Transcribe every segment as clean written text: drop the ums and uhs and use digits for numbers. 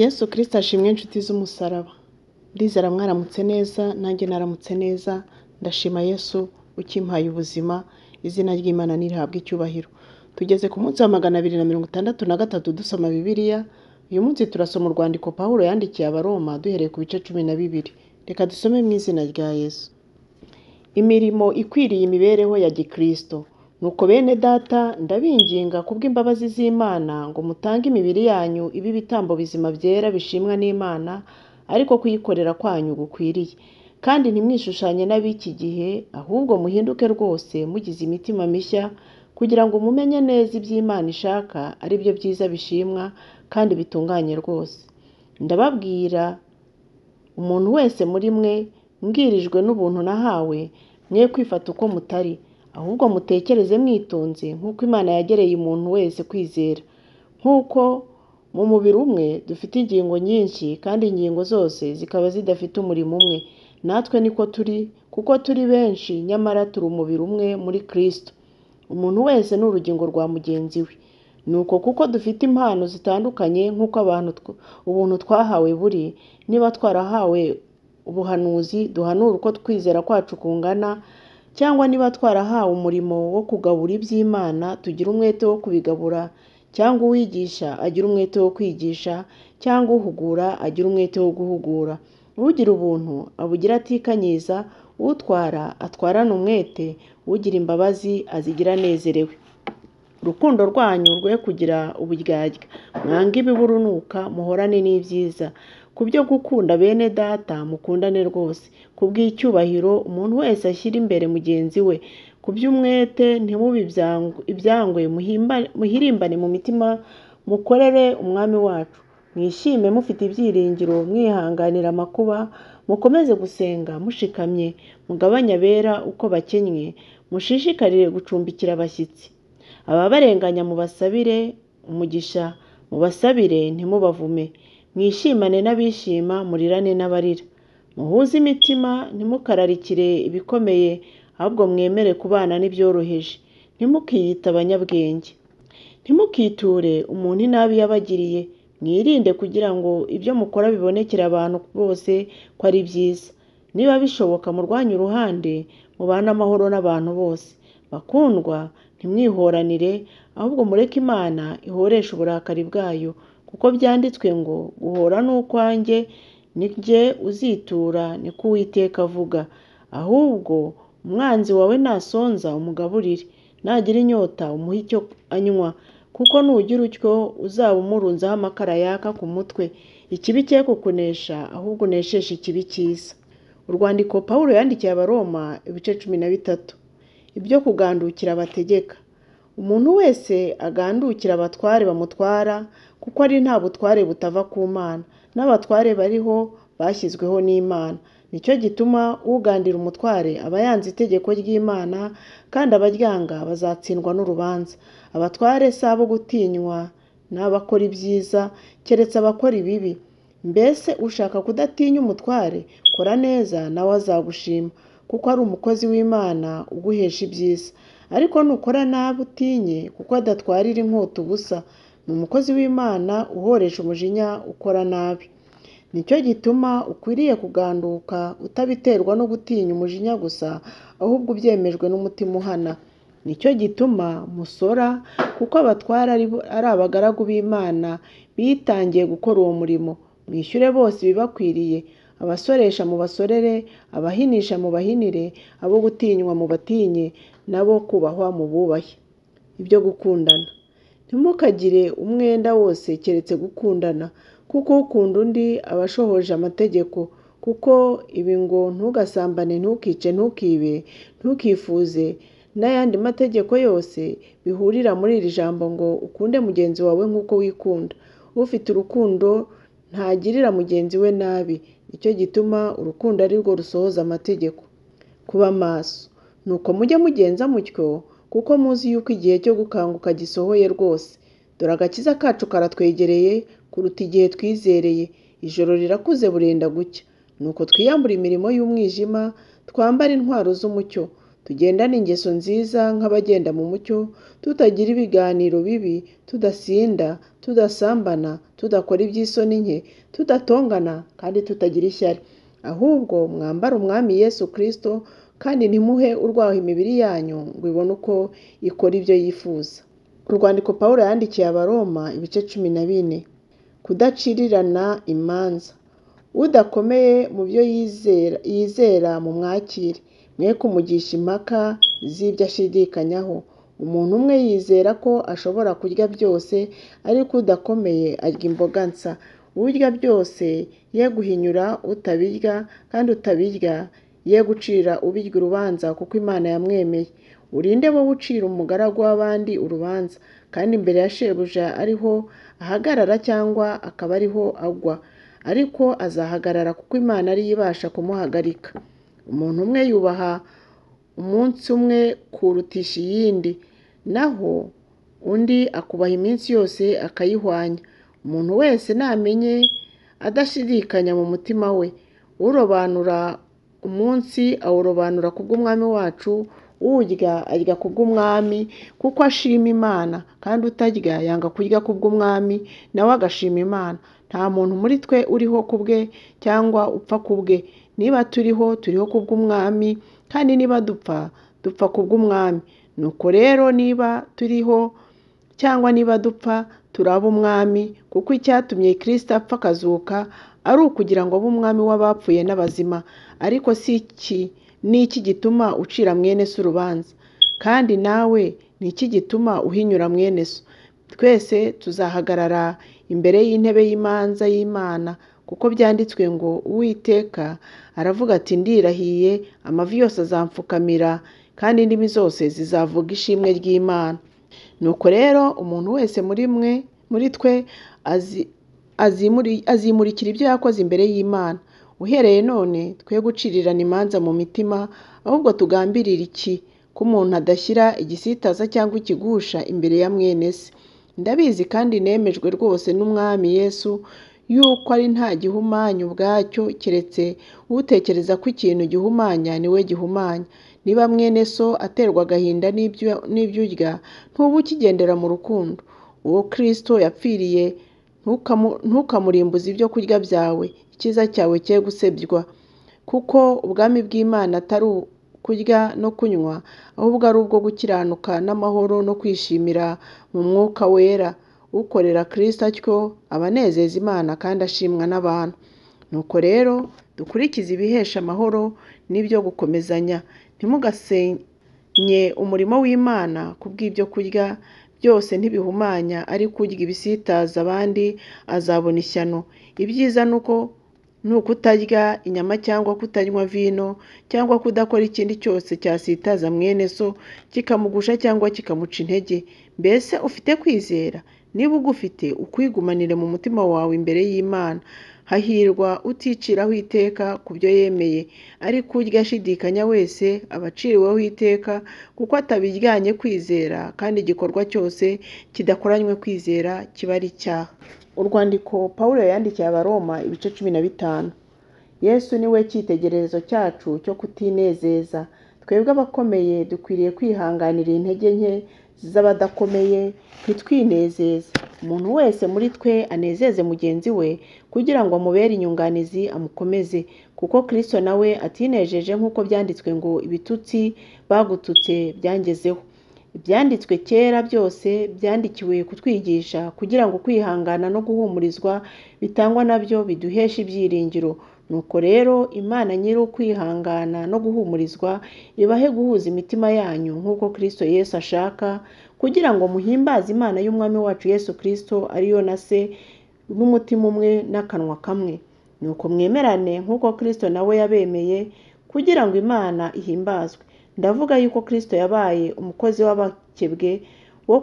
Yesu Kristo ashimwe inshuti z'umusaraba. Ndizera mwaramutse neza, nanjye naramutse neza. Ndashima Yesu ukimpaye ubuzima, izina ry'Imana nirihabwe icyubahiro. Tugeze ku munsi wa 263 dusoma Bibiliya. Uyu munsi turasoma urwandiko Pawulo yandikiye Abaroma duhereye ku bice 12. Reka dusome mu izina rya Yesu. Imirimo ikwiriye imibereho ya Gikristo. Nuko bene data ndabinginga kubw'imbabazi z'Imana ngo mutange imibiri yanyu ibi bitambo bizima byera bishimwa n'Imana, ariko kuyikorera kwanyu gukwiriye. Kandi ntimwishushanye n'ab'iki gihe, ahubwo muhinduke rwose mugize imitima mishya, kugira ngo mumenye neza iby'Imana ishaka, ari byo byiza bishimwa kandi bitunganye rwose. Ndababwira umuntu wese muri mwe mbwirijwe n'ubuntu nahawe, mwe kwifata uko mutari, ahubwo mutekereze mwitonze nk'uko Imana yagereye umuntu wese kwizera. Nk'uko mu mubiri umwe dufite ingingo nyinshi, kandi ingingo zose zikaba zidafite umurimo umwe, natwe niko turi, kuko turi benshi nyamara turi umubiri umwe muri Kristo. Umuntu wese ni urugingo rwa mugenzi we. Nuko kuko dufite impano zitandukanye nk'uko ubuntu twahawe buri, niba twarahawe ubuhanuzi duhanura uko twizera kwacu kungana, cyangwa niba twarahawe umurimo wo kugabura iby'Imana tugira umwete wo kubigabura, cyangwa uwigisha agira umwete wo kwigisha, cyangwa uhugura agira umwete wo guhugura. Ugira ubuntu abugira atikanyiza, utwara atwarana umwete, ugira imbabazi azigira anezerewe. Urukundo rwanyu rwe kugira uburyarya, mwanga ibiburunuka, muhorane n'ibyiza. Ku byo gukunda bene data mukundane rwose. Ku bw'icyubahiro umuntu wese ashyira imbere mugenzi we. Ku by'umwete ntimube ibyangwe, muhirimbane mu mitima, mukorere umwami wacu. Mwishime mufite ibyiringiro, mwihanganira amakuba, mukomeze gusenga mushikamye, mugabanye abera uko bakennye, mushishikarire gucumbikira abashyitsi. Ababarenganya mubasabire umugisha, mubasabire ntimubavume. Mwishimane n'abishima, murirane n'abarira. Muhuze imitima, ntimukararikire ibikomeye, ahubwo mwemere kubana n'ibyoroheje. Ntimukiyite abanyabwenge. Ntimukiture umuntu inabi yabagiriye. Mwirinde kugira ngo ibyo mukora bibonekere abantu bose ko ari byiza. Niba bishoboka murwanye uruhande, mubane amahoro n'abantu bose. Bakundwa, ntimwihoranire, ahubwo mureke Imana ihoresha uburakari bwayo, kuko byanditswe ngo guhora n'ukwanjye, ni jye uzitura, niko Uwiteka avuga. Ahubwo umwanzi wawe nasonza umugaburire, nagira inyota umuhe icyo anywa, kuko nugira utyo uzaba umurunzaho amakara yaka ku mutwe. Ikibi cye kukunesha, ahubwo unesheshe ikibi cyiza. Urwandiko Pawulo yandikiye Abaroma ibice 13. Ibyo kugandukira abategeka. Umuntu wese agandukira abatware bamutwara, kuko ari nta butware butava ku Mana, n'abatware bariho bashyizweho n'Imana. Nicyo gituma ugandira umutware aba yanze itegeko ry'Imana, kandi abaryanga bazatsindwa n'urubanza. Abatware si abo gutinywa n'abakora ibyiza, keretse abakora ibibi. Mbese ushaka kudatinya umutware, kora neza nawe azagushima, kuko ari umukozi w'Imana uguhesha ibyiza. Ariko nukora nabi utinye, kuko adatwarira inkota ubusa. Ni umukozi w'Imana uhoresha umujinya ukora nabi. Nicyo gituma ukwiriye kuganduka, utabiterwa no gutinya umujinya gusa, ahubwo ubyemejwe n'umutima uhana. Nicyo gituma musora, kuko abatwara ari abagaragu b'Imana bitangiye gukora uwo murimo. Mwishyure bose ibibakwiriye. Abasoresha mubasorere, abahinisha mubahinire, abo gutinywa mubatinye, nabo kubahwa mububahe. Ibyo gukundana. Ntimukagire umwenda wose keretse gukundana, kuko ukunda undi aba ashohoje amategeko. Kuko ibi ngo ntugasambane, ntukice, ntukibe, ntukifuze, n'ayandi mategeko yose bihurira muri iri jambo ngo ukunde mugenzi wawe nk'uko wikunda. Ufite urukundo ntagirira mugenzi we nabi. Nicyo gituma urukundo ari rwo rusohoza amategeko. Kuba maso. Nuko mujye mugenza mutyo, kuko muzi yuko igihe cyo gukanguka gisohoye rwose. Dore agakiza kacu karatwegereye kuruta igihe twizereye. Ijoro rirakuze burenda gucya. Nuko twiyambura imirimo y'umwijima, twambare intwaro z'umucyo. tugendane ingeso nziza nk'abagenda mu mucyo, tutagira ibiganiro bibi, tudasinda, tudasambana, tudakora iby'isoni nke, tudatongana kandi tutagira ishyari. Ahubwo mwambare Umwami Yesu Kristo kandi ntimuhe urwaho imibiri yanyu ngo ibone uko ikora ibyo yifuza. Urwandiko Pawulo yandikiye Abaroma ibice 14. Kudacirirana imanza. Udakomeye mu byo yizera mu mwakire, mwe kumugisha impaka z'ibyo ashidikanyaho. Umuntu umwe yizera ko ashobora kurya byose, ariko udakomeye arya imboga nsa. Urya byose ye guhinyura utabirya, kandi utabirya ye gucira ubirya urubanza, kuko Imana yamwemeye. Urinde wowe ucira umugaragu w'abandi urubanza, kandi imbere ya shebuja ariho ahagarara cyangwa akaba ariho agwa, ariko azahagarara kuko Imana ariyo ibasha kumuhagarika. Umuntu umwe yubaha umunsi umwe kurutisha iyindi, naho undi akubaha iminsi yose akayihwanya. Umuntu wese namenye adashidikanya mu mutima we, urobanura umunsi awurobanura kubw'Umwami wacu, urya arya kubw'Umwami kuko ashima Imana, kandi utarya yanga kurya kubw'Umwami nawe agashima Imana. Nta muntu muri twe uriho kubwe cyangwa upfa kubwe. Niba turiho kubw'Umwami, kandi niba dupfa kubw'Umwami. Nuko rero niba turiho cyangwa niba dupfa turi ab'Umwami, kuko icyatumye Kristo apfa akazuka ari ukugira ngo abe Umwami w'abapfuye n'abazima. Ariko ni iki gituma ucira mwene se urubanza? Kandi nawe ni iki gituma uhinyura mwene so? Twese tuzahagarara imbere y'intebe y'imanza y'Imana, kuko byanditswe ngo Uwiteka aravuga ati, ndirahiye amavi yose azamfukamira, kandi indimi zose zizavuga ishimwe ry'Imana. Nuko rero umuntu wese muri twe azimurikira ibyo yakoze imbere y'Imana. Uhereye none twe gucirirana imanza mu mitima, ahubwo tugambirire iki? Ko umuntu adashyira igisitaza cyangwa ikigusha imbere ya mwene se. Ndabizi kandi nemejwe rwose n'Umwami Yesu yuko ari nta gihumanya ubwacyo, keretse utekereza ko ikintu gihumanya niwe gihumanya. Niba mwene so aterwa agahinda n'ibyo urya, ntuba ukigendera mu rukundo. Uwo Kristo yapfiriye ntukamurimbuze ibyo kurya byawe, icyiza cyawe cye gusebywa. Kuko ubwami bw'Imana atari kurya no kunywa, ahubwo ari ubwo gukiranuka n'amahoro no kwishimira mu Mwuka Wera. Ukorera Kristo atyo aba anezeza Imana kandi ashimwa n'abantu. Nuko rero dukurikize ibihesha amahoro n'ibyo gukomezanya. Ntimugasenye umurimo w'Imana kubw'ibyo kurya. Byose ntibihumanya, ariko urya ibisitaza abandi azabona ishyano. Ibyiza ni ukutarya inyama cyangwa kutanywa vino, cyangwa kudakora ikindi cyose cyasitaza mwene so, kikamugusha cyangwa kikamuca intege. Mbese ufite kwizera? Niba ugufite, ukwigumanire mu mutima wawe imbere y'Imana. Hahirwa uticiraho iteka ku byo yemeye, ariko urya ashidikanya wese aba aciriweho iteka, kuko atabiryanye kwizera, kandi igikorwa cyose kidakoranywe kwizera kiba ari icyaha. Urwandiko Pawulo yandikiye Abaroma ibice 15. Yesu ni we cyitegererezo cyacu cyo kutinezeza. Twebwe abakomeye dukwiriye kwihanganira intege nke z'abadakomeye, ntitwinezeze. Umuntu wese muri twe anezeze mugenzi we, kugira ngo amubere inyunganizi amukomeze. Kuko Kristo nawe atinejeje nk'uko byanditswe ngo, ibitutsi bagututse byangezeho. Ibyanditswe kera byose byandikiwe kutwigisha, kugira ngo kwihangana no guhumurizwa bitangwa nabyo biduhesha ibyiringiro. Nuko rero Imana nyiri ukwihangana no guhumurizwa ibahe guhuza imitima yanyu nk'uko Kristo Yesu ashaka, kugira ngo muhimbaze Imana y'Umwami wacu Yesu Kristo, ariyo na Se, n'umutima umwe n'akanwa kamwe. Nuko mwemerane nk'uko Kristo nawe yabemeye, kugira ngo Imana ihimbazwe. Ndavuga yuko Kristo yabaye umukozi w'abakebwe wo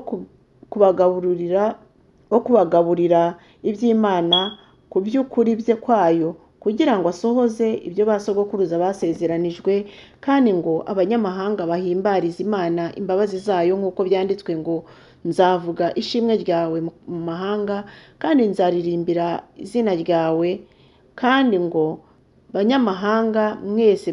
kubagaburira iby'Imana ku by'ukuri bye kwayo, kugira ngo asohoze ibyo basogokuruza basezeranijwe, kandi ngo abanyamahanga bahimbarize Imana imbabazi zayo, nk'uko byanditswe ngo, nzavuga ishimwe ryawe mu mahanga, kandi nzaririmbira izina ryawe. Kandi ngo banyamahanga mwese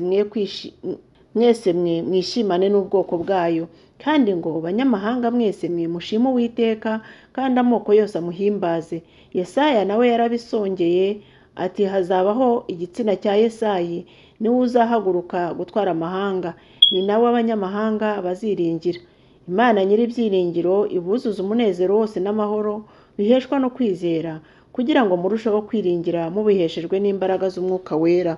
mwese mwe mwishimane n'ubwoko bwayo, kandi ngo banyamahanga mwese mwe mushime Uwiteka, kandi amoko yose amuhimbaze. Yesaya nawe yarabisongeye ati, hazabaho igitsina cya Yesayi, niwe uzahaguruka gutwara amahanga, ni nawe abanyamahanga baziringira. Imana nyir'ibyiringiro ibuzuza umunezero wose n'amahoro biheshwa no kwizera, kugira ngo murusheho kwiringira mubiheshejwe n'imbaraga z'Umwuka Wera.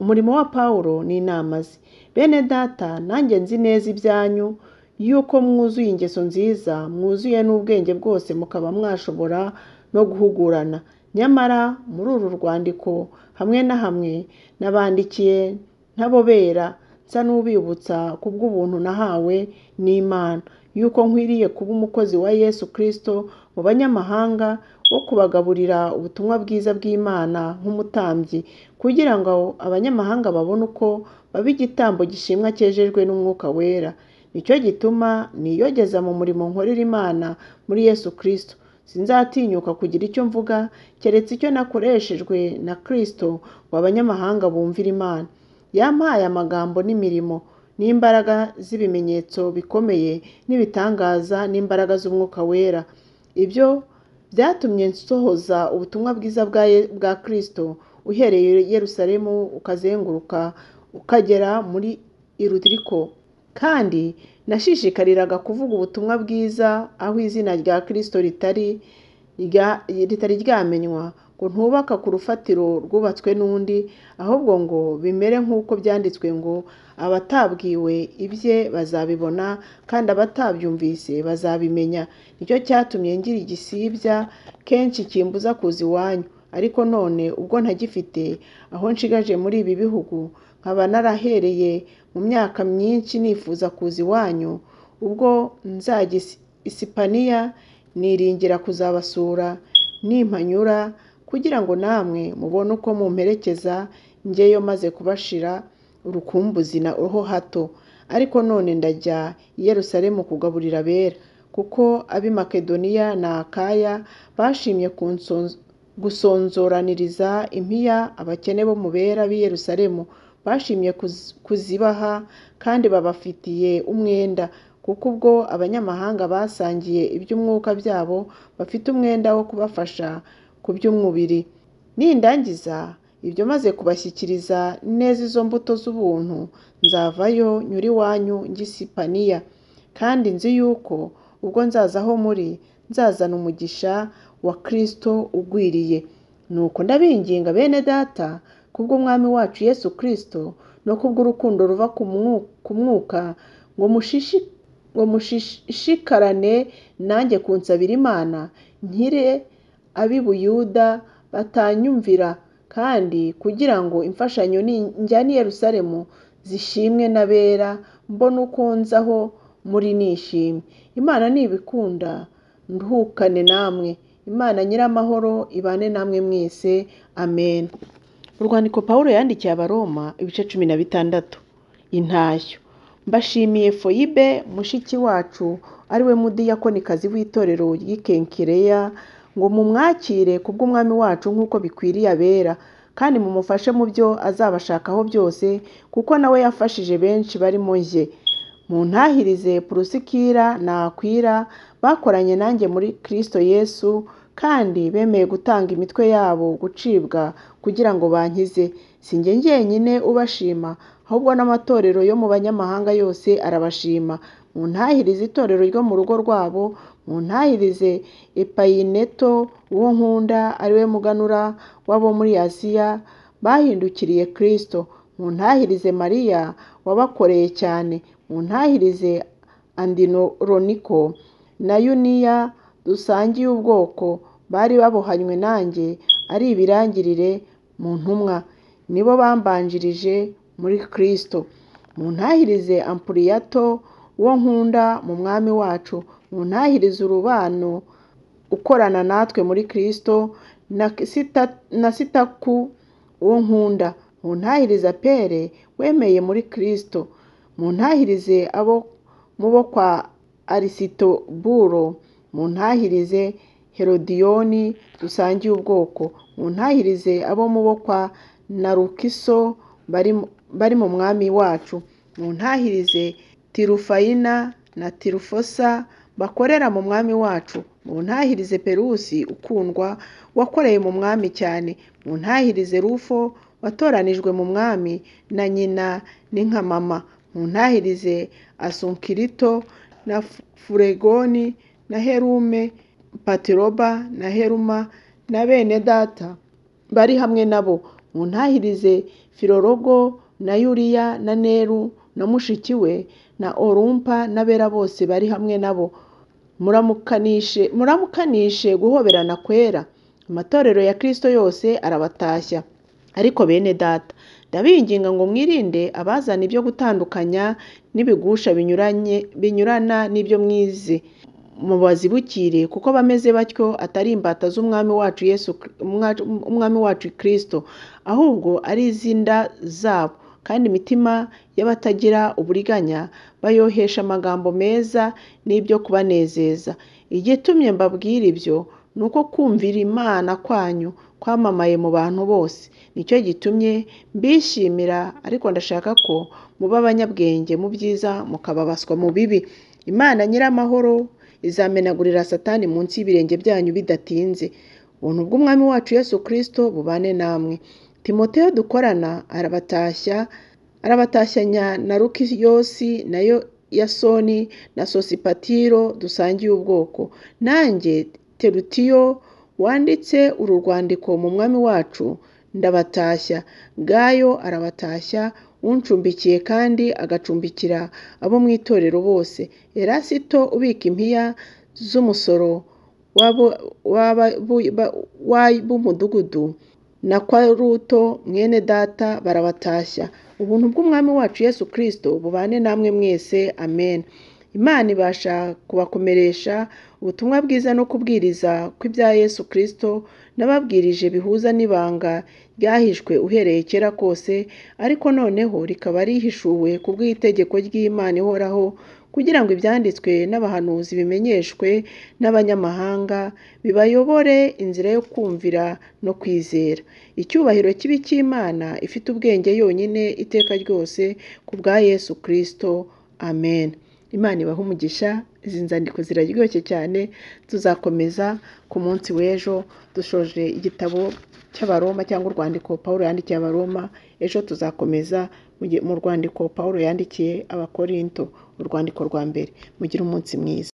Umurimo wa Pawulo n'inama ze. Bene data, nanjye nzi neza ibyanyu, yuko mwuzuye ingeso nziza, mwuzuye n'ubwenge bwose, mukaba mwashobora no guhugurana. Nyamara muri uru rwandiko hamwe na hamwe nabandikiye ntabobera, nsa n'ubibutsa kubw'ubuntu nahawe n'Imana, yuko nkwiriye kuba umukozi wa Yesu Kristo mu banyamahanga, wo kubagaburira ubutumwa bwiza bw'Imana nk'umutambyi, kugira ngo abanyamahanga babone uko baba igitambo gishimwa cyejejwe n'Umwuka Wera. Nicyo gituma niyogeza mu murimo nkorera Imana muri Yesu Kristo. Sinzatinyuka kugira icyo mvuga keretse icyo nakoreshejwe na Kristo ngo abanyamahanga bumvire Imana. Yampaye amagambo n'imirimo n'imbaraga z'ibimenyetso bikomeye n'ibitangaza n'imbaraga z'Umwuka Wera. Ibyo byatumye nsohoza ubutumwa bwiza bwa Kristo uhereye i Yerusalemu ukazenguruka ukagera muri Iluriko. Kandi nashishikariraga kuvuga ubutumwa bwiza aho izina rya Kristo ritari ryamenywa, ngo ntubaka ku rufatiro rwubatswe n'undi, ahubwo ngo bimere nk'uko byanditswe ngo, abatabwiwe ibye bazabibona, kandi abatabyumvise bazabimenya. Nicyo cyatumye ngira igisibya kenshi kimbuza kuza iwanyu. Ariko none ubwo ntagifite aho nshigaje muri ibi bihugu, nkaba narahereye mu myaka myinshi nifuza kuza iwanyu, ubwo nzajya Isipaniya niringira kuzabasura nimpanyura, kugira ngo namwe mubone uko mumperekeza njyeyo maze kubashira urukumbuzi na ho hato. Ariko none ndajya i Yerusalemu kugaburira abera, kuko ab'i Makedoniya na Akaya bashimye gusonzoraniriza impiya abakene bo mu bera b'i Yerusalemu. Bashimye kuzibaha, kandi babafitiye umwenda, kuko ubwo abanyamahanga basangiye iby'umwuka byabo, bafite umwenda wo kubafasha ku by'umubiri. Nindangiza ibyo maze kubashyikiriza neza izo mbuto z'ubuntu, nzavayo nyura iwanyu njya Isipaniya. Kandi nzi yuko ubwo nzaza aho muri, nzazana umugisha wa Kristo ugwiriye. Nuko ndabinginga bene data, kubw'Umwami wacu Yesu Kristo no kubw'urukundo ruva ku Mwuka, ngo mushishikarane nanjye kunsabira Imana, nkire ab'i Buyuda batanyumvira, kandi kugira ngo imfashanyo njyana i Yerusalemu zishimwe n'abera, mbona uko nzaho muri nishimye. Imana nibikunda nduhukane namwe. Imana nyir'amahoro ibane namwe mwese. Amen. Urwandiko Pawulo yandikiye Abaroma, ibice 16. Intashyo. Mbashimiye Foyibe mushiki wacu, ari we mudiyakonikazi w'itorero ry'i Kenkireya, ngo mumwakire kubw'Umwami wacu nk'uko bikwiriye abera, kandi mumufashe mu byo azabashakaho byose, kuko nawe yafashije benshi barimo njye. Muntahirize Purusikira na Akwila, bakoranye nanjye muri Kristo Yesu, kandi bemeye gutanga imitwe yabo gucibwa kugira ngo bankize. Si njye njyenyine ubashima, ahubwo n'amatorero yo mu banyamahanga yose arabashima. Muntahirize itorero ryo mu rugo rwabo, muntahirize Epayineto uwo nkunda, ari we muganura w'abo muri Asiya bahindukiriye Kristo. Muntahirize Mariya wabakoreye cyane. Muntahirize Andironiko na Yuniya dusangiye ubwoko, bari babohanywe nanjye ari ibirangirire mu ntumwa, nibo bambanjirije muri Kristo. Muntahirize Ampuriyato uwo nkunda mu Mwami wacu. Muntahirize Urubano ukorana natwe muri Kristo, na Sitaku uwo nkunda. Muntahirize Apele wemeye muri Kristo. Muntahirize abo mubo kwa Arisitoburo. Muntahirize Herodiyoni dusangiye ubwoko. Muntahirize abo mubo kwa Narukiso bari mu Mwami wacu. muntahirize Tirufayina na Tirufosa bakorera mu mwami wacu, muntahirize Perusi ukundwa wakoreye mu mwami cyane, muntahirize Rufo watoranijwe mu mwami na nyina ni nka mama, muntahirize Asunkirito na Furegoni na Herume, Patiroba na Heruma na bene data bari hamwe nabo, muntahirize Filologo na Yuriya na Neru na mushiki we na Orumpa n'abera bose bari hamwe nabo. Muramukanishe guhoberana kwera. Amatorero ya Kristo yose arabatashya. Ariko bene data, ndabinginga ngo mwirinde abazana ibyo gutandukanya n'ibigusha binyurana n'ibyo mwize, mubazibukire kuko bameze batyo atari imbata z'umwami wacu Kristo, ahubwo ari iz'inda zabo, kandi imitima y'abatagira uburiganya bayohesha amagambo meza n'ibyo kubanezeza. Igitumye mbabwira ibyo ni uko kumvira Imana kwanyu kwamamaye mu bantu bose. Nicyo gitumye mbishimira, ariko ndashaka ko muba abanyabwenge mu byiza mukababaswa mu bibi. Imana nyiramahoro izamenagurira Satani munsi y'ibirenge byanyu bidatinze. Ubuntu bw'umwami wacu Yesu Kristo bubane namwe. Timoteyo dukorana arabatashyanya na Lukiyosi na Yasoni na Sosipatiro dusangiye ubwoko. Nanjye Terutiyo wanditse uru rwandiko mu mwami wacu ndabatashya. Gayo arabatashya, uncumbikiye kandi agacumbikira abo mu itorero bose. Erasito ubika impiya z'umusoro w'umudugudu na Kwaruto mwene data barabatashya. Ubuntu bw'umwami wacu Yesu Kristo bubane namwe mwese. Amen. Imana ibasha kubakomeresha ubutumwa bwiza no kubwiriza kw'ibya Yesu Kristo nababwirije bihuza n'ibanga ryahishwe uhereye kera kose, ariko noneho rikaba rihishuwe ku bw'itegeko ry'Imana ihoraho, kugira ngo ibyanditswe n'abahanuzi bimenyeshwe n'abanyamahanga, bibayobore inzira yo kumvira no kwizera. Icyubahiro kibi cy'Imana ifite ubwenge yonyine iteka ryose ku bwa Yesu Kristo. Amen. Imana ibahe umugisha. Izi nzandiko ziraryoshye cyane. Tuzakomeza ku munsi w'ejo dushoje igitabo cy'Abaroma cyangwa urwandiko Pawulo yandikiye Abaroma. Ejo tuzakomeza mu rwandiko Pawulo yandikiye Abakorinto, urwandiko rwa mbere. Mugire umunsi mwiza.